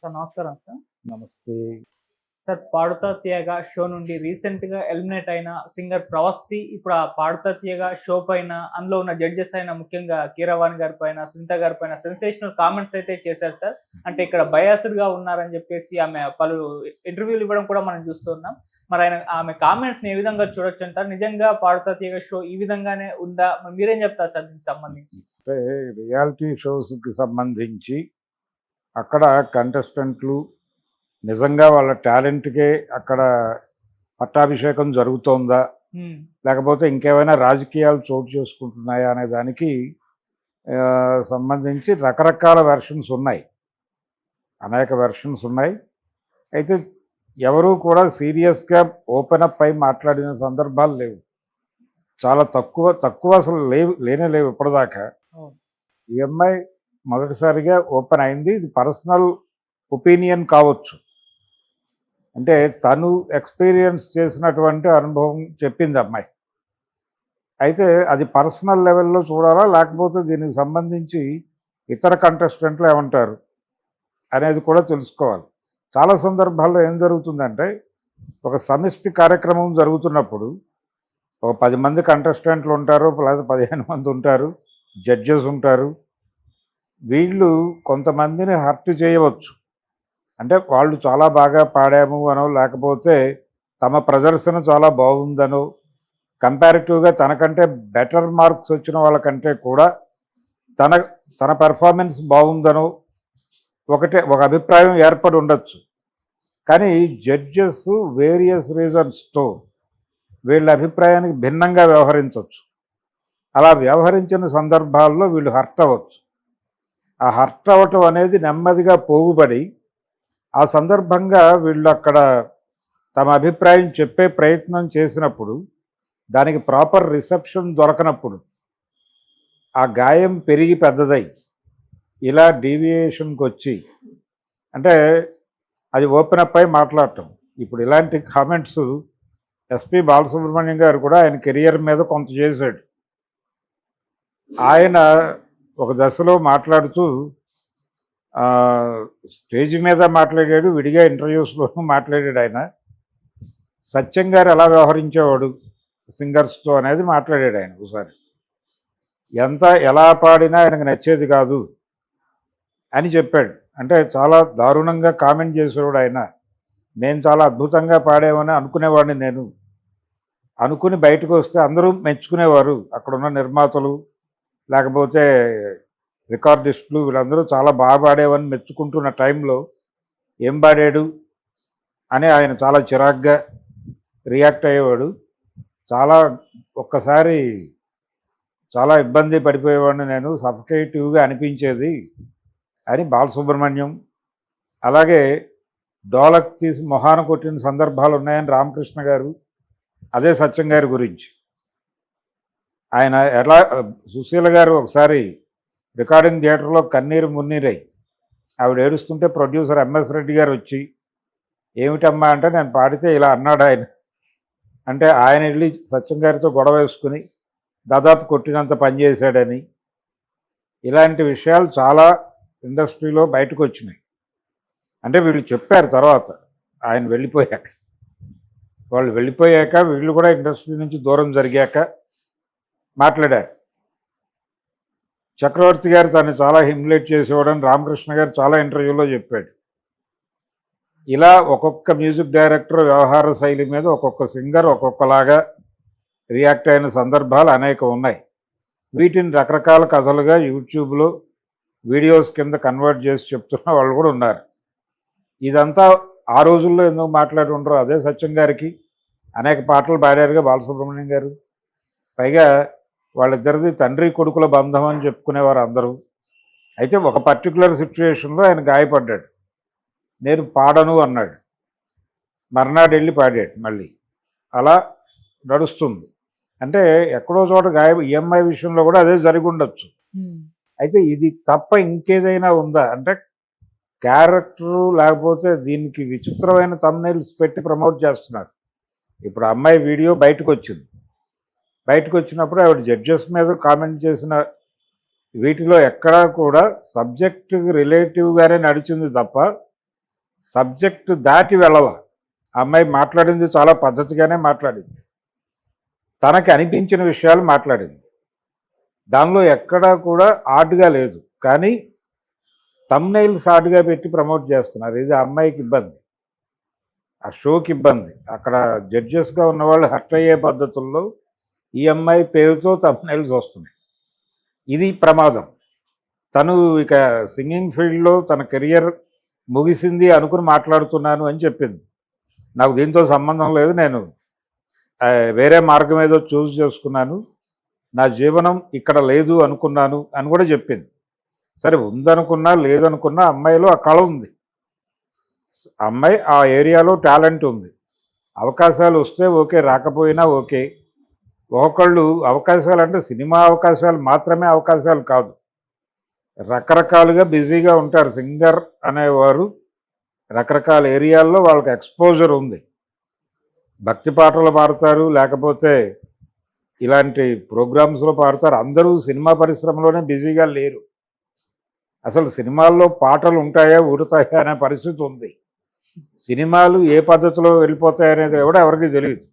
Sir నమస్కారం sir. నమస్తే. Sir 'పాడుతా తీయగా' షో నుండి రీసెంట్‌గా ఎలిమినేట్ అయిన సింగర్ 'ప్రవస్తి' ఇప్పుడు ఆ 'పాడుతా తీయగా' షో పైన అందులో ఉన్న జడ్జెస్ అయిన ముఖ్యంగా కీరవాణి గారి పైన, సునీత గారి పైన సెన్సేషనల్ కామెంట్స్ అయితే చేశారు సార్. అంటే ఇక్కడ బయాస్డ్‌గా ఉన్నారని చెప్పేసి ఆమె పలు ఇంటర్వ్యూలు ఇవ్వడం కూడా మనం చూస్తున్నాం. మరి ఆమె కామెంట్స్‌ని ఏ విధంగా చూడొచ్చంటారు? నిజంగా 'పాడుతా తీయగా' షో ఈ విధంగానే ఉందా? మరి మీరేం చెప్తారు సార్ దీనికి సంబంధించి? అంటే రియాలిటీ షోస్‌కి సంబంధించి అక్కడ కంటెస్టెంట్లు నిజంగా వాళ్ళ టాలెంట్‌కే అక్కడ పట్టాభిషేకం జరుగుతోందా? హ్మ్. లేకపోతే ఇంకేమైనా రాజకీయాలు చోటు చేసుకుంటున్నాయా అనే దానికి సంబంధించి రకరకాల వెర్షన్స్ ఉన్నాయి. అనేక వెర్షన్స్ ఉన్నాయి. అయితే ఎవరూ కూడా సీరియస్‌గా ఓపెన్ అప్ అయి మాట్లాడిన సందర్భాలు లేవు. చాలా తక్కువ అసలు లేవు ఇప్పటిదాకా. అవును. ఈ అమ్మాయి మొదటిసారిగా ఓపెన్ అయింది. ఇది పర్సనల్ ఒపీనియన్ కావచ్చు. అంటే తను ఎక్స్పీరియన్స్ చేసినటువంటి అనుభవం చెప్పింది అమ్మాయి. అయితే అది పర్సనల్ లెవెల్లో చూడాలా, లేకపోతే దీనికి సంబంధించి ఇతర కంటెస్టెంట్లు ఏమంటారు అనేది కూడా తెలుసుకోవాలి. చాలా సందర్భాల్లో ఏం జరుగుతుందంటే, ఒక సమిష్టి కార్యక్రమం జరుగుతున్నప్పుడు ఒక 10 మంది కంటెస్టెంట్లు ఉంటారు, లేదా 15 మంది ఉంటారు, జడ్జెస్ ఉంటారు. వీళ్ళు కొంతమందిని హర్ట్ చేయవచ్చు. అంటే వాళ్ళు చాలా బాగా పాడాము అనో, లేకపోతే తమ ప్రదర్శన చాలా బాగుందనో, కంపారిటివ్గా తనకంటే బెటర్ మార్క్స్ వచ్చిన వాళ్ళకంటే కూడా తన తన పెర్ఫార్మెన్స్ బాగుందనో ఒక అభిప్రాయం ఏర్పడి ఉండొచ్చు. కానీ జడ్జెస్ వేరియస్ రీజన్స్తో వీళ్ళ అభిప్రాయానికి భిన్నంగా వ్యవహరించవచ్చు. అలా వ్యవహరించిన సందర్భాల్లో వీళ్ళు హర్ట్ అవ్వచ్చు. ఆ హర్ట్ అవ్వటం అనేది నెమ్మదిగా పోగుబడి ఆ సందర్భంగా వీళ్ళు అక్కడ తమ అభిప్రాయం చెప్పే ప్రయత్నం చేసినప్పుడు దానికి ప్రాపర్ రిసెప్షన్ దొరకనప్పుడు ఆ గాయం పెరిగి పెద్దదై ఇలా డీవియేషన్కి వచ్చి, అంటే అది ఓపెన్ అప్ అయి మాట్లాడటం. ఇప్పుడు ఇలాంటి కామెంట్స్ ఎస్పి బాలసుబ్రహ్మణ్యం గారు కూడా ఆయన కెరియర్ మీద కొంత చేశాడు. ఆయన ఒక దశలో మాట్లాడుతూ స్టేజ్ మీద మాట్లాడాడు, విడిగా ఇంటర్వ్యూస్లోనూ మాట్లాడాడు. ఆయన సత్యం గారు ఎలా వ్యవహరించేవాడు సింగర్స్తో అనేది మాట్లాడాడు ఆయన ఒకసారి. ఎలా పాడినా ఆయనకు నచ్చేది కాదు అని చెప్పాడు. అంటే చాలా దారుణంగా కామెంట్ చేసేవాడు ఆయన. నేను చాలా అద్భుతంగా పాడేమని అనుకునేవాడిని, నేను అనుకుని బయటకు వస్తే అందరూ మెచ్చుకునేవారు. అక్కడున్న నిర్మాతలు, లేకపోతే రికార్డిస్టులు, వీళ్ళందరూ చాలా బాగా పాడేవని మెచ్చుకుంటున్న టైంలో ఏం పాడాడు అని ఆయన చాలా చిరాగ్గా రియాక్ట్ అయ్యేవాడు. ఒక్కసారి చాలా ఇబ్బంది పడిపోయేవాడిని, నేను సఫకేటివ్గా అనిపించేది అని బాలసుబ్రహ్మణ్యం. అలాగే డోలక్ తీసి మొహాన కొట్టిన సందర్భాలు ఉన్నాయని రామకృష్ణ గారు. అదే సత్యం గారి గురించి ఆయన సుశీల గారు ఒకసారి రికార్డింగ్ థియేటర్లో కన్నీరు మున్నీరై ఆవిడ ఏడుస్తుంటే ప్రొడ్యూసర్ ఎంఎస్ రెడ్డి గారు వచ్చి, ఏమిటమ్మా అంటే, నేను పాడితే ఇలా అన్నాడు ఆయన అంటే, ఆయన వెళ్ళి సత్యం గారితో గొడవ వేసుకుని దాదాపు కొట్టినంత పనిచేశాడని, ఇలాంటి విషయాలు చాలా ఇండస్ట్రీలో బయటకు వచ్చినాయి. అంటే వీళ్ళు చెప్పారు తర్వాత, ఆయన వెళ్ళిపోయాక, వాళ్ళు వెళ్ళిపోయాక వీళ్ళు కూడా ఇండస్ట్రీ నుంచి దూరం జరిగాక మాట్లాడారు. చక్రవర్తి గారు తను చాలా హ్యూమిలేట్ చేసేవాడని రామకృష్ణ గారు చాలా ఇంటర్వ్యూలో చెప్పాడు. ఇలా ఒక్కొక్క మ్యూజిక్ డైరెక్టర్ వ్యవహార శైలి మీద ఒక్కొక్క సింగర్ ఒక్కొక్కలాగా రియాక్ట్ అయిన సందర్భాలు అనేక ఉన్నాయి. వీటిని రకరకాల కథలుగా యూట్యూబ్లో వీడియోస్ కింద కన్వర్ట్ చేసి చెప్తున్న వాళ్ళు కూడా ఉన్నారు. ఇదంతా ఆ రోజుల్లో ఎందుకు మాట్లాడి ఉండరు? అదే సత్యం గారికి అనేక పాటలు పాడారుగా బాలసుబ్రహ్మణ్యం గారు. పైగా వాళ్ళిద్దరిది తండ్రి కొడుకుల బంధం అని చెప్పుకునేవారు అందరూ. అయితే ఒక పర్టికులర్ సిచ్యువేషన్లో ఆయన గాయపడ్డాడు, నేను పాడను అన్నాడు. మర్నాడు వెళ్ళి పాడాడు మళ్ళీ. అలా నడుస్తుంది. అంటే ఎక్కడో చోట ఈఎంఐ విషయంలో కూడా అదే జరిగి ఉండొచ్చు. అయితే ఇది తప్ప ఇంకేదైనా ఉందా అంటే, క్యారెక్టరు లేకపోతే దీనికి విచిత్రమైన థంబ్నెయిల్స్ పెట్టి ప్రమోట్ చేస్తున్నారు. ఇప్పుడు అమ్మాయి వీడియో బయటకు వచ్చినప్పుడు ఆవిడ జడ్జెస్ మీద కామెంట్ చేసిన వీటిలో ఎక్కడా కూడా సబ్జెక్ట్ రిలేటివ్గానే నడిచింది తప్ప సబ్జెక్టు దాటి వెళ్ళాల. ఆ అమ్మాయి మాట్లాడింది చాలా పద్ధతిగానే మాట్లాడింది, తనకి అనిపించిన విషయాలు మాట్లాడింది, దానిలో ఎక్కడా కూడా ఆర్ట్గా లేదు. కానీ థంబ్నెయిల్స్ ఆర్ట్గా పెట్టి ప్రమోట్ చేస్తున్నారు. ఇది ఆ అమ్మాయికి ఇబ్బంది, ఆ షోకి ఇబ్బంది. అక్కడ జడ్జెస్గా ఉన్నవాళ్ళు హర్ట్ అయ్యే పద్ధతుల్లో ఈ అమ్మాయి పేరుతో థంబ్నెయిల్స్ వస్తున్నాయి. ఇది ప్రమాదం. తను ఇక సింగింగ్ ఫీల్డ్లో తన కెరియర్ ముగిసింది అనుకుని మాట్లాడుతున్నాను అని చెప్పింది. నాకు దీంతో సంబంధం లేదు, నేను వేరే మార్గం ఏదో చూస్ చేసుకున్నాను, నా జీవనం ఇక్కడ లేదు అనుకున్నాను అని కూడా చెప్పింది. సరే, ఉందనుకున్నా లేదనుకున్నా అమ్మాయిలో ఆ కళ ఉంది, అమ్మాయి ఆ ఏరియాలో టాలెంట్ ఉంది. అవకాశాలు వస్తే ఓకే, రాకపోయినా ఓకే. ఒకళ్ళు అవకాశాలు అంటే సినిమా అవకాశాలు మాత్రమే అవకాశాలు కాదు, రకరకాలుగా బిజీగా ఉంటారు. సింగర్ అనేవారు రకరకాల ఏరియాల్లో వాళ్ళకి ఎక్స్పోజర్ ఉంది. భక్తి పాటలు పాడతారు, లేకపోతే ఇలాంటి ప్రోగ్రామ్స్లో పాడతారు. అందరూ సినిమా పరిశ్రమలోనే బిజీగా లేరు. అసలు సినిమాల్లో పాటలు ఉంటాయా ఊరుతాయా అనే పరిస్థితి ఉంది. సినిమాలు ఏ పద్ధతిలో వెళ్ళిపోతాయనేది కూడా ఎవరికి తెలియదు.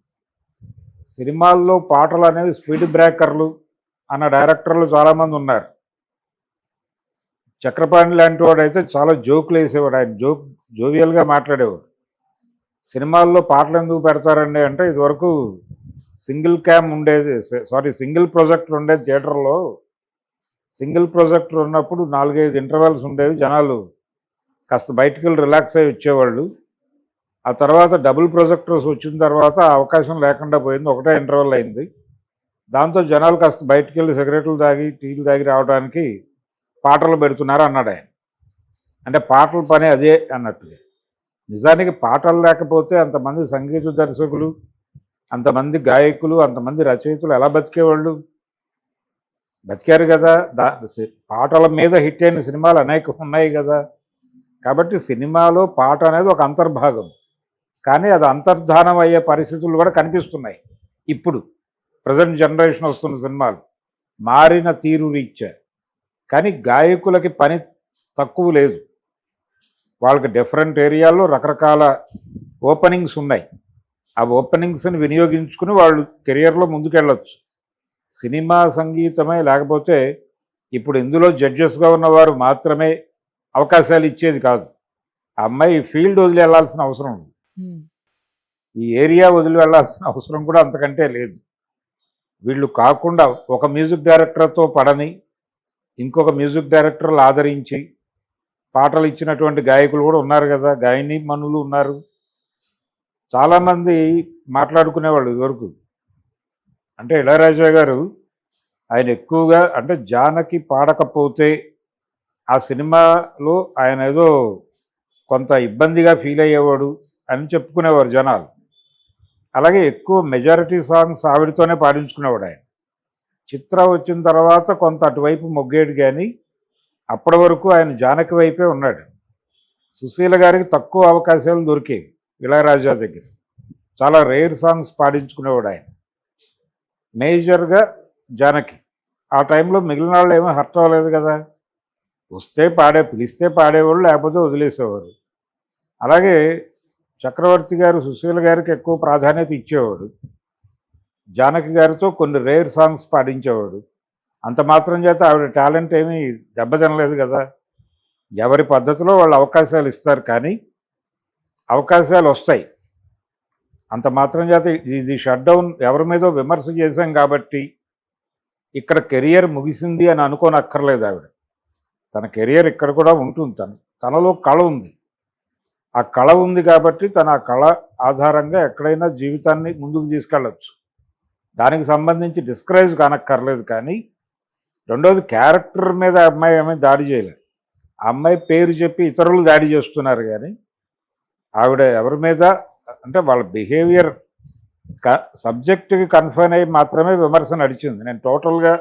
సినిమాల్లో పాటలు అనేవి స్పీడ్ బ్రేకర్లు అన్న డైరెక్టర్లు చాలామంది ఉన్నారు. చక్రపాణి లాంటి వాడు అయితే చాలా జోకులు వేసేవాడు, ఆయన జోవియల్గా మాట్లాడేవాడు. సినిమాల్లో పాటలు ఎందుకు పెడతారండి అంటే, ఇదివరకు సింగిల్ క్యామ్ ఉండేది, సింగిల్ ప్రొజెక్టర్ ఉండేది థియేటర్లో. సింగిల్ ప్రొజెక్టర్ ఉన్నప్పుడు 4-5 ఇంటర్వెల్స్ ఉండేవి, జనాలు కాస్త బయటికి వెళ్ళి రిలాక్స్ అయ్యి వచ్చేవాళ్ళు. ఆ తర్వాత డబుల్ ప్రొజెక్టర్స్ వచ్చిన తర్వాత అవకాశం లేకుండా పోయింది, ఒకటే ఇంటర్వెల్ అయింది. దాంతో జనాలు కాస్త బయటికి వెళ్ళి సిగరెట్లు తాగి టీలు తాగి రావడానికి పాటలు పెడుతున్నారు అన్నాడు ఆయన. అంటే పాటల పని అదే అన్నట్టుగా. నిజానికి పాటలు లేకపోతే అంతమంది సంగీత దర్శకులు, అంతమంది గాయకులు, అంతమంది రచయితలు ఎలా బతికేవాళ్ళు? బతికారు కదా. పాటల మీద హిట్ అయిన సినిమాలు అనేక ఉన్నాయి కదా. కాబట్టి సినిమాలో పాట అనేది ఒక అంతర్భాగం, కానీ అది అంతర్ధానం అయ్యే పరిస్థితులు కూడా కనిపిస్తున్నాయి. ఇప్పుడు ప్రజెంట్ జనరేషన్ వస్తున్న సినిమాలు మారిన తీరు రీత్యా. కానీ గాయకులకి పని తక్కువ లేదు, వాళ్ళకి డిఫరెంట్ ఏరియాల్లో రకరకాల ఓపెనింగ్స్ ఉన్నాయి. ఆ ఓపెనింగ్స్ని వినియోగించుకుని వాళ్ళు కెరియర్లో ముందుకెళ్ళొచ్చు. సినిమా సంగీతమే లేకపోతే ఇప్పుడు ఇందులో జడ్జెస్గా ఉన్నవారు మాత్రమే అవకాశాలు ఇచ్చేది కాదు. ఆ అమ్మాయి ఫీల్డ్ వదిలి వెళ్ళాల్సిన అవసరం ఉంది, ఈ ఏరియా వదిలి వెళ్ళాల్సిన అవసరం కూడా అంతకంటే లేదు. వీళ్ళు కాకుండా ఒక మ్యూజిక్ డైరెక్టర్తో పడని ఇంకొక మ్యూజిక్ డైరెక్టర్లు ఆదరించి పాటలు ఇచ్చినటువంటి గాయకులు కూడా ఉన్నారు కదా, గాయని మనులు ఉన్నారు. చాలామంది మాట్లాడుకునేవాళ్ళు ఇదివరకు. అంటే ఇళయరాజా గారు ఆయన ఎక్కువగా అంటే జానకి పాడకపోతే ఆ సినిమాలో ఆయన ఏదో కొంత ఇబ్బందిగా ఫీల్ అయ్యేవాడు అని చెప్పుకునేవారు జనాలు. అలాగే ఎక్కువ మెజారిటీ సాంగ్స్ ఆవిడతోనే పాడించుకునేవాడు ఆయన. చిత్ర వచ్చిన తర్వాత కొంత అటువైపు మొగ్గేడు, కానీ అప్పటి వరకు ఆయన జానకి వైపే ఉన్నాడు. సుశీల గారికి తక్కువ అవకాశాలు దొరికేవి ఇళయరాజా దగ్గర, చాలా రేర్ సాంగ్స్ పాడించుకునేవాడు ఆయన. మేజర్గా జానకి. ఆ టైంలో మిగిలిన వాళ్ళు ఏమీ హర్ట్ అవ్వలేదు కదా, వస్తే పిలిస్తే పాడేవాళ్ళు, లేకపోతే వదిలేసేవారు. అలాగే చక్రవర్తి గారు సుశీల గారికి ఎక్కువ ప్రాధాన్యత ఇచ్చేవాడు, జానకి గారితో కొన్ని రేర్ సాంగ్స్ పాడించేవాడు. అంత మాత్రం చేత ఆవిడ టాలెంట్ ఏమీ దెబ్బతినలేదు కదా. ఎవరి పద్ధతిలో వాళ్ళు అవకాశాలు ఇస్తారు, కానీ అవకాశాలు వస్తాయి. అంత మాత్రం చేత ఇది షట్ డౌన్ ఎవరి మీదో విమర్శ చేశాం కాబట్టి ఇక్కడ కెరియర్ ముగిసింది అని అనుకోనక్కర్లేదు ఆవిడ. తన కెరియర్ ఇక్కడ కూడా ఉంటుంది, తనలో కళ ఉంది. ఆ కళ ఉంది కాబట్టి తన ఆ కళ ఆధారంగా ఎక్కడైనా జీవితాన్ని ముందుకు తీసుకెళ్ళచ్చు. దానికి సంబంధించి డిస్కరేజ్ కానక్కర్లేదు. కానీ రెండోది, క్యారెక్టర్ మీద అమ్మాయి ఏమీ దాడి చేయలేదు. ఆ అమ్మాయి పేరు చెప్పి ఇతరులు దాడి చేస్తున్నారు, కానీ ఆవిడ ఎవరి మీద అంటే వాళ్ళ బిహేవియర్ సబ్జెక్టుకి కన్ఫైన్ అయ్యి మాత్రమే విమర్శ నడిచింది. నేను టోటల్గా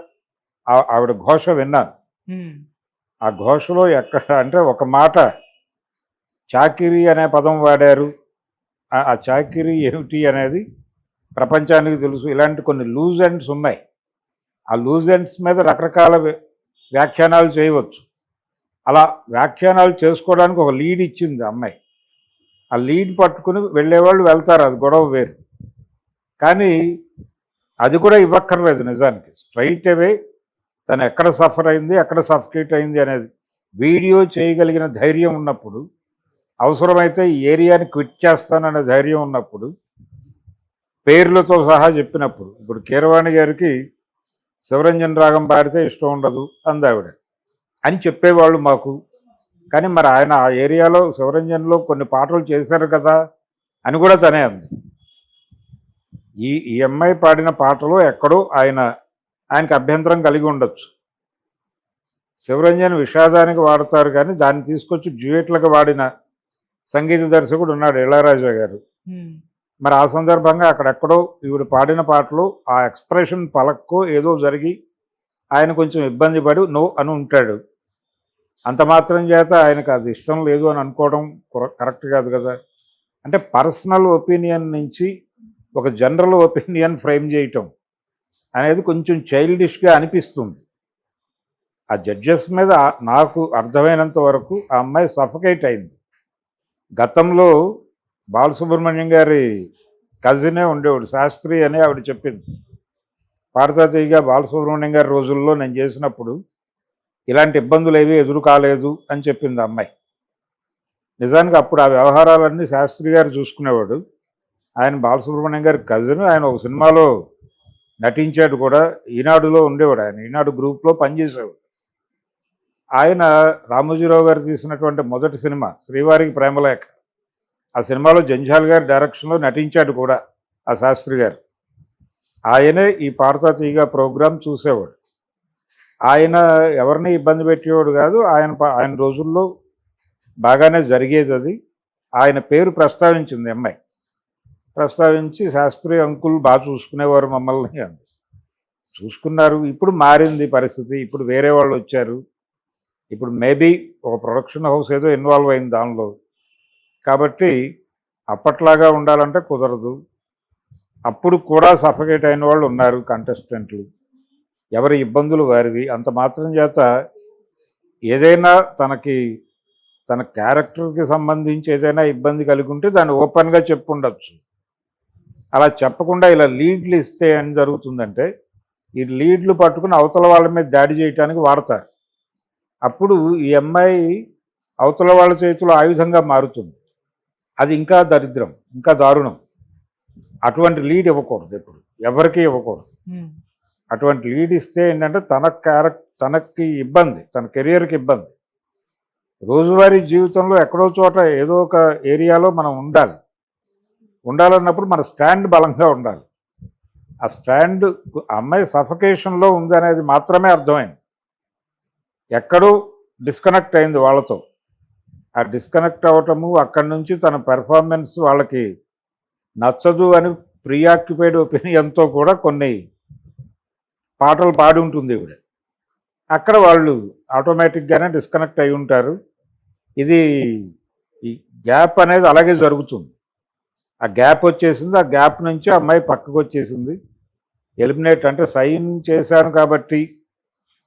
ఆవిడ ఘోష విన్నాను. ఆ ఘోషలో ఎక్కడ అంటే ఒక మాట చాకిరీ అనే పదం వాడారు. ఆ చాకిరీ ఏమిటి అనేది ప్రపంచానికి తెలుసు. ఇలాంటి కొన్ని లూజ్ ఎండ్స్ ఉన్నాయి. ఆ లూజ్ ఎండ్స్ మీద రకరకాల వ్యాఖ్యానాలు చేయవచ్చు. అలా వ్యాఖ్యానాలు చేసుకోవడానికి ఒక లీడ్ ఇచ్చింది అమ్మాయి. ఆ లీడ్ పట్టుకుని వెళ్ళేవాళ్ళు వెళ్తారు, అది గొడవ వేరు. కానీ అది కూడా ఇవ్వక్కర్లేదు నిజానికి. స్ట్రైట్ అవే తను ఎక్కడ సఫర్ అయింది, ఎక్కడ సఫకేట్ అయింది అనేది వీడియో చేయగలిగిన ధైర్యం ఉన్నప్పుడు, అవసరమైతే ఈ ఏరియాని క్విట్ చేస్తాననే ధైర్యం ఉన్నప్పుడు, పేర్లతో సహా చెప్పినప్పుడు, ఇప్పుడు కీరవాణి గారికి శివరంజన్ రాగం పాడితే ఇష్టం ఉండదు అందావిడ అని చెప్పేవాళ్ళు మాకు. కానీ మరి ఆయన ఆ ఏరియాలో శివరంజన్లో కొన్ని పాటలు చేశారు కదా అని కూడా తనే అంది. ఈ అమ్మాయి పాడిన పాటలో ఎక్కడో ఆయనకి అభ్యంతరం కలిగి ఉండొచ్చు. శివరంజన్ విషాదానికి వాడతారు, కానీ దాన్ని తీసుకొచ్చి డ్యూయెట్లకు వాడిన సంగీత దర్శకుడు ఉన్నాడు, ఇళయరాజా గారు. మరి ఆ సందర్భంగా అక్కడెక్కడో ఈవిడ పాడిన పాటలో ఆ ఎక్స్ప్రెషన్ పలక్కో ఏదో జరిగి ఆయన కొంచెం ఇబ్బంది పడి నో అని ఉంటాడు. అంత మాత్రం చేత ఆయనకు అది ఇష్టం లేదు అని అనుకోవడం కరెక్ట్ కాదు కదా. అంటే పర్సనల్ ఒపీనియన్ నుంచి ఒక జనరల్ ఒపీనియన్ ఫ్రేమ్ చేయటం అనేది కొంచెం చైల్డిష్గా అనిపిస్తుంది. ఆ జడ్జెస్ మీద నాకు అర్థమైనంత వరకు ఆ అమ్మాయి సఫకేట్ అయింది. గతంలో బాలసుబ్రహ్మణ్యం గారి కజినే ఉండేవాడు శాస్త్రి అని ఆవిడ చెప్పింది. పాడతాతీగా బాలసుబ్రహ్మణ్యం గారి రోజుల్లో నేను చేసినప్పుడు ఇలాంటి ఇబ్బందులు ఏవి ఎదురు కాలేదు అని చెప్పింది అమ్మాయి. నిజానికి అప్పుడు ఆ వ్యవహారాలన్నీ శాస్త్రి గారు చూసుకునేవాడు. ఆయన బాలసుబ్రహ్మణ్యం గారి కజిన్, ఆయన ఒక సినిమాలో నటించాడు కూడా, ఈనాడులో ఉండేవాడు, ఆయన ఈనాడు గ్రూప్లో పనిచేసేవాడు. ఆయన రామోజీరావు గారు తీసినటువంటి మొదటి సినిమా శ్రీవారికి ప్రేమలేఖ, ఆ సినిమాలో జంజాల్ గారి డైరెక్షన్లో నటించాడు కూడా ఆ శాస్త్రి గారు. ఆయనే ఈ పాడతా తీగ ప్రోగ్రాం చూసేవాడు. ఆయన ఎవరిని ఇబ్బంది పెట్టేవాడు కాదు. ఆయన రోజుల్లో బాగానే జరిగేది అది. ఆయన పేరు ప్రస్తావించింది అమ్మాయి, ప్రస్తావించి శాస్త్రి అంకుల్ బాగా చూసుకునేవారు మమ్మల్ని అని. చూసుకున్నారు. ఇప్పుడు మారింది పరిస్థితి, ఇప్పుడు వేరే వాళ్ళు వచ్చారు. ఇప్పుడు మేబీ ఒక ప్రొడక్షన్ హౌస్ ఏదో ఇన్వాల్వ్ అయింది దానిలో. కాబట్టి అప్పట్లాగా ఉండాలంటే కుదరదు. అప్పుడు కూడా సఫకేట్ అయిన వాళ్ళు ఉన్నారు కంటెస్టెంట్లు, ఎవరి ఇబ్బందులు వారివి. అంత మాత్రం చేత ఏదైనా తన క్యారెక్టర్కి సంబంధించి ఏదైనా ఇబ్బంది కలిగి ఉంటే దాన్ని ఓపెన్గా చెప్పుండొచ్చు. అలా చెప్పకుండా ఇలా లీడ్లు ఇస్తే ఏం జరుగుతుందంటే, ఈ లీడ్లు పట్టుకుని అవతల వాళ్ళ మీద దాడి చేయడానికి వాడతారు. అప్పుడు ఈ అమ్మాయి అవతల వాళ్ళ చేతిలో ఆయుధంగా మారుతుంది. అది ఇంకా దరిద్రం, ఇంకా దారుణం. అటువంటి లీడ్ ఇవ్వకూడదు, ఎప్పుడు ఎవరికి ఇవ్వకూడదు. అటువంటి లీడ్ ఇస్తే ఏంటంటే తనకి ఇబ్బంది, తన కెరియర్కి ఇబ్బంది. రోజువారీ జీవితంలో ఎక్కడో చోట ఏదో ఒక ఏరియాలో మనం ఉండాలన్నప్పుడు మన స్టాండ్ బలంగా ఉండాలి. ఆ స్టాండ్ అమ్మాయి సఫకేషన్లో ఉందనేది మాత్రమే అర్థమైంది. ఎక్కడో డిస్కనెక్ట్ అయింది వాళ్ళతో. ఆ డిస్కనెక్ట్ అవ్వటము, అక్కడి నుంచి తన పెర్ఫార్మెన్స్ వాళ్ళకి నచ్చదు అని ప్రీఆక్యుపైడ్ ఒపీనియన్తో కూడా కొన్ని పాటలు పాడి ఉంటుంది ఇవిడ. అక్కడ వాళ్ళు ఆటోమేటిక్గానే డిస్కనెక్ట్ అయి ఉంటారు. ఈ గ్యాప్ అనేది అలాగే జరుగుతుంది. ఆ గ్యాప్ వచ్చేసింది. ఆ గ్యాప్ నుంచి అమ్మాయి పక్కకు వచ్చేసింది. ఎలిమినేట్ అంటే సైన్ చేశాను కాబట్టి,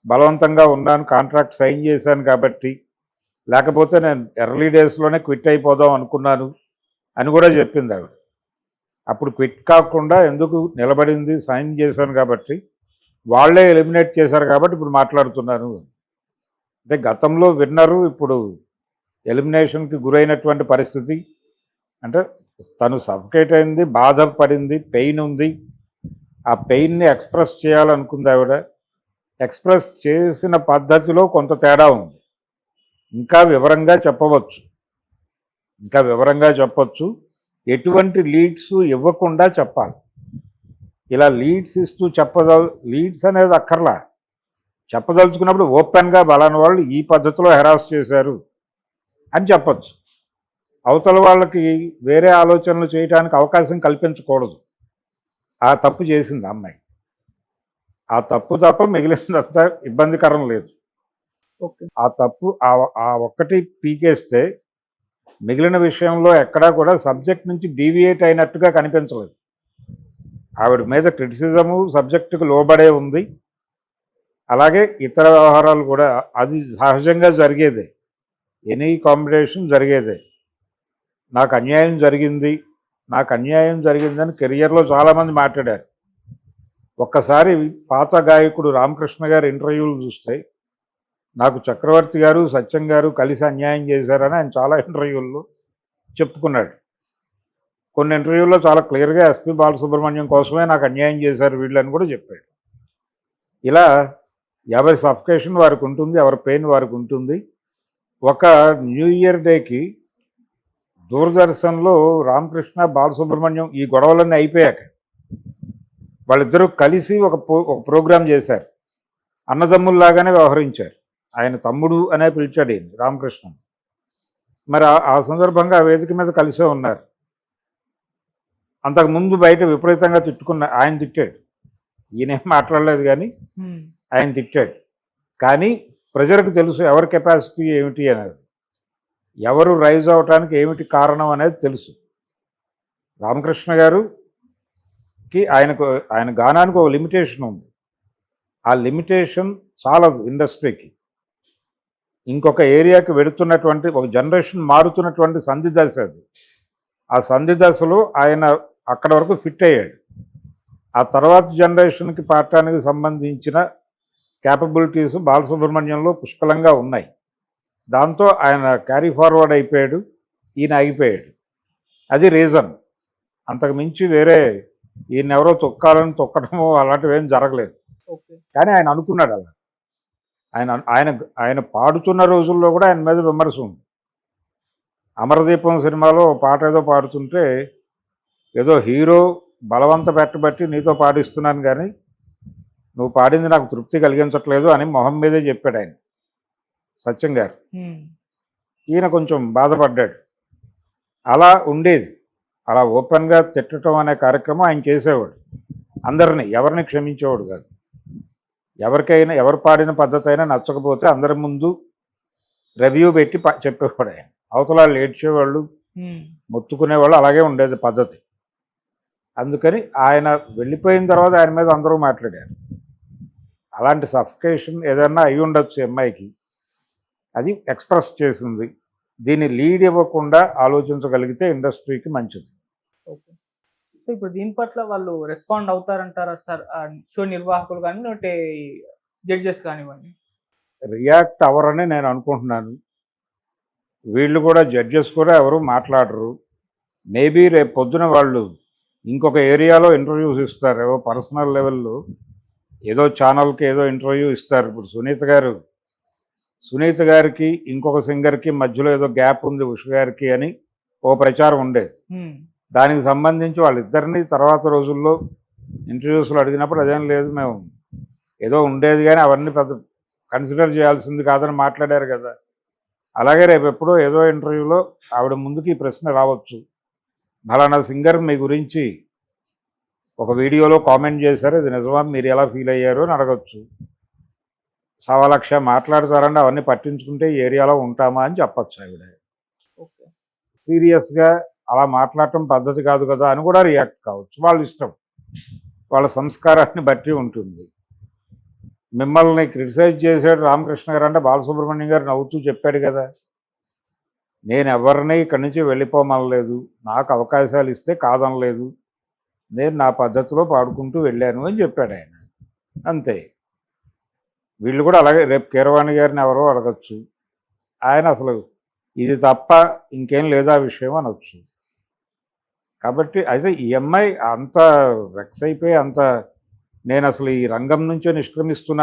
బలవంతంగా ఉన్నాను, కాంట్రాక్ట్ సైన్ చేశాను కాబట్టి, లేకపోతే నేను ఎర్లీ డేస్లోనే క్విట్ అయిపోదాం అనుకున్నాను అని కూడా చెప్పింది ఆవిడ. అప్పుడు క్విట్ కాకుండా ఎందుకు నిలబడింది, సైన్ చేశాను కాబట్టి, వాళ్ళే ఎలిమినేట్ చేశారు కాబట్టి ఇప్పుడు మాట్లాడుతున్నాను. అంటే గతంలో విన్నరు, ఇప్పుడు ఎలిమినేషన్కి గురైనటువంటి పరిస్థితి. అంటే తను సఫకేట్ అయింది, బాధపడింది, పెయిన్ ఉంది. ఆ పెయిన్ని ఎక్స్ప్రెస్ చేయాలనుకుంది ఆవిడ. ఎక్స్ప్రెస్ చేసిన పద్ధతిలో కొంత తేడా ఉంది. ఇంకా వివరంగా చెప్పవచ్చు. ఎటువంటి లీడ్స్ ఇవ్వకుండా చెప్పాలి. ఇలా లీడ్స్ ఇస్తూ లీడ్స్ అనేది అక్కర్లా. చెప్పదలుచుకున్నప్పుడు ఓపెన్గా బలాని వాళ్ళు ఈ పద్ధతిలో హెరాస్ చేశారు అని చెప్పచ్చు. అవతల వాళ్ళకి వేరే ఆలోచనలు చేయడానికి అవకాశం కల్పించకూడదు. ఆ తప్పు చేసింది అమ్మాయి. ఆ తప్పు తప్ప మిగిలినంతా ఇబ్బందికరం లేదు. ఆ తప్పు ఆ ఒక్కటి పీకేస్తే మిగిలిన విషయంలో ఎక్కడా కూడా సబ్జెక్ట్ నుంచి డీవియేట్ అయినట్టుగా కనిపించలేదు. ఆవిడ మీద క్రిటిసిజము సబ్జెక్టుకు లోబడే ఉంది. అలాగే ఇతర వ్యవహారాలు కూడా అది సహజంగా జరిగేదే, ఎనీ కాంబినేషన్ జరిగేదే. నాకు అన్యాయం జరిగింది, నాకు అన్యాయం జరిగిందని కెరియర్లో చాలామంది మాట్లాడారు. ఒక్కసారి పాత గాయకుడు రామకృష్ణ గారి ఇంటర్వ్యూలు చూస్తే నాకు చక్రవర్తి గారు, సత్యం గారు కలిసి అన్యాయం చేశారని ఆయన చాలా ఇంటర్వ్యూల్లో చెప్పుకున్నాడు. కొన్ని ఇంటర్వ్యూల్లో చాలా క్లియర్గా ఎస్పి బాలసుబ్రహ్మణ్యం కోసమే నాకు అన్యాయం చేశారు వీళ్ళని కూడా చెప్పాడు. ఇలా ఎవరి సఫికేషన్ వారికి ఉంటుంది, ఎవరి పెయిన్ వారికి ఉంటుంది. ఒక న్యూ ఇయర్ డేకి దూరదర్శన్లో రామకృష్ణ, బాలసుబ్రహ్మణ్యం ఈ గొడవలన్నీ అయిపోయాక వాళ్ళిద్దరూ కలిసి ఒక ప్రోగ్రాం చేశారు. అన్నదమ్ముల్లాగానే వ్యవహరించారు. ఆయన తమ్ముడు అనే పిలిచాడు ఈయన రామకృష్ణ. మరి ఆ సందర్భంగా ఆ వేదిక మీద కలిసే ఉన్నారు. అంతకుముందు బయట విపరీతంగా ఆయన తిట్టాడు. ఈయనేం మాట్లాడలేదు కానీ ఆయన తిట్టాడు. కానీ ప్రజలకు తెలుసు ఎవరి కెపాసిటీ ఏమిటి అనేది, ఎవరు రైజ్ అవటానికి ఏమిటి కారణం అనేది తెలుసు. రామకృష్ణ గారుకి ఆయన గానానికి ఒక లిమిటేషన్ ఉంది. ఆ లిమిటేషన్ చాలదు ఇండస్ట్రీకి. ఇంకొక ఏరియాకి వెళుతున్నటువంటి ఒక జనరేషన్ మారుతున్నటువంటి సంధి దశ అది. ఆ సంధి దశలో ఆయన అక్కడ వరకు ఫిట్ అయ్యాడు. ఆ తర్వాత జనరేషన్కి పాడటానికి సంబంధించిన క్యాపబిలిటీస్ బాలసుబ్రహ్మణ్యంలో పుష్కలంగా ఉన్నాయి. దాంతో ఆయన క్యారీ ఫార్వర్డ్ అయిపోయాడు, ఈయన ఆగిపోయాడు. అది రీజన్. అంతకు మించి వేరే ఈయన ఎవరో తొక్కడమో అలాంటివి ఏం జరగలేదు. కానీ ఆయన అనుకున్నాడు అలా. ఆయన పాడుతున్న రోజుల్లో కూడా ఆయన మీద విమర్శ ఉంది. అమరదీపం సినిమాలో పాట ఏదో పాడుతుంటే ఏదో హీరో బలవంత పెట్టబట్టి నీతో పాడిస్తున్నాను కానీ నువ్వు పాడింది నాకు తృప్తి కలిగించట్లేదు అని మొహం మీదే చెప్పాడు ఆయన, సత్యం గారు. ఈయన కొంచెం బాధపడ్డాడు. అలా ఉండేది. అలా ఓపెన్గా తిట్టడం అనే కార్యక్రమం ఆయన చేసేవాడు. అందరినీ, ఎవరిని క్షమించేవాడు కాదు. ఎవరికైనా ఎవరు పాడిన పద్ధతి అయినా నచ్చకపోతే అందరి ముందు రివ్యూ పెట్టి చెప్పేవాడు ఆయన. అవతల వాళ్ళు ఏడ్చేవాళ్ళు, మొత్తుకునేవాళ్ళు, అలాగే ఉండేది పద్ధతి. అందుకని ఆయన వెళ్ళిపోయిన తర్వాత ఆయన మీద అందరూ మాట్లాడారు. అలాంటి సఫికేషన్ ఏదన్నా అయి ఉండొచ్చు అమ్మాయికి, అది ఎక్స్ప్రెస్ చేసింది. దీన్ని లీడ్ ఇవ్వకుండా ఆలోచించగలిగితే ఇండస్ట్రీకి మంచిది. ఓకే. సో ఇప్పుడు దీని పట్ల వాళ్ళు రెస్పాండ్ అవుతారంటారా సార్? షో నిర్వాహకులు కానీ జడ్జెస్ కానివ్వండి. రియాక్ట్ అవ్వరని నేను అనుకుంటున్నాను. వీళ్ళు కూడా, జడ్జెస్ కూడా ఎవరు మాట్లాడరు. మేబీ రేపు పొద్దున వాళ్ళు ఇంకొక ఏరియాలో ఇంటర్వ్యూస్ ఇస్తారు. ఏవో పర్సనల్ లెవెల్లో ఏదో ఛానల్కి ఏదో ఇంటర్వ్యూ ఇస్తారు. ఇప్పుడు సునీత గారికి ఇంకొక సింగర్కి మధ్యలో ఏదో గ్యాప్ ఉంది ఉష గారికి అని ఓ ప్రచారం ఉండేది. దానికి సంబంధించి వాళ్ళిద్దరినీ తర్వాత రోజుల్లో ఇంటర్వ్యూస్లో అడిగినప్పుడు అదేం లేదు, మేము ఏదో ఉండేది కానీ అవన్నీ పెద్ద కన్సిడర్ చేయాల్సింది కాదని మాట్లాడారు కదా. అలాగే రేపు ఎప్పుడో ఏదో ఇంటర్వ్యూలో ఆవిడ ముందుకి ఈ ప్రశ్న రావచ్చు, ఫలానా సింగర్ మీ గురించి ఒక వీడియోలో కామెంట్ చేశారు, ఇది నిజమా, మీరు ఎలా ఫీల్ అయ్యారు అని అడగచ్చు. 1,00,000 మాట్లాడతారండి, అవన్నీ పట్టించుకుంటే ఈ ఏరియాలో ఉంటామా అని చెప్పచ్చు ఆవిడ. సీరియస్గా అలా మాట్లాడటం పద్ధతి కాదు కదా అని కూడా రియాక్ట్ కావచ్చు. వాళ్ళ ఇష్టం, వాళ్ళ సంస్కారాన్ని బట్టి ఉంటుంది. మిమ్మల్ని క్రిటిసైజ్ చేసాడు రామకృష్ణ గారు అంటే బాలసుబ్రహ్మణ్యం గారు నవ్వుతూ చెప్పాడు కదా, నేను ఎవరిని ఇక్కడి నుంచి వెళ్ళిపోమనలేదు, నాకు అవకాశాలు ఇస్తే కాదనలేదు, నేను నా పద్ధతిలో పాడుకుంటూ వెళ్ళాను అని చెప్పాడు ఆయన. అంతే. వీళ్ళు కూడా అలాగే రేపు కీరవాణి గారిని ఎవరో అడగచ్చు, ఆయన అసలు ఇది తప్ప ఇంకేం లేదా విషయం అనొచ్చు. కాబట్టి అయితే ఈ అమ్మాయి అంత వెక్స్ అయిపోయి నేను అసలు ఈ రంగం నుంచే నిష్క్రమిస్తున్నాను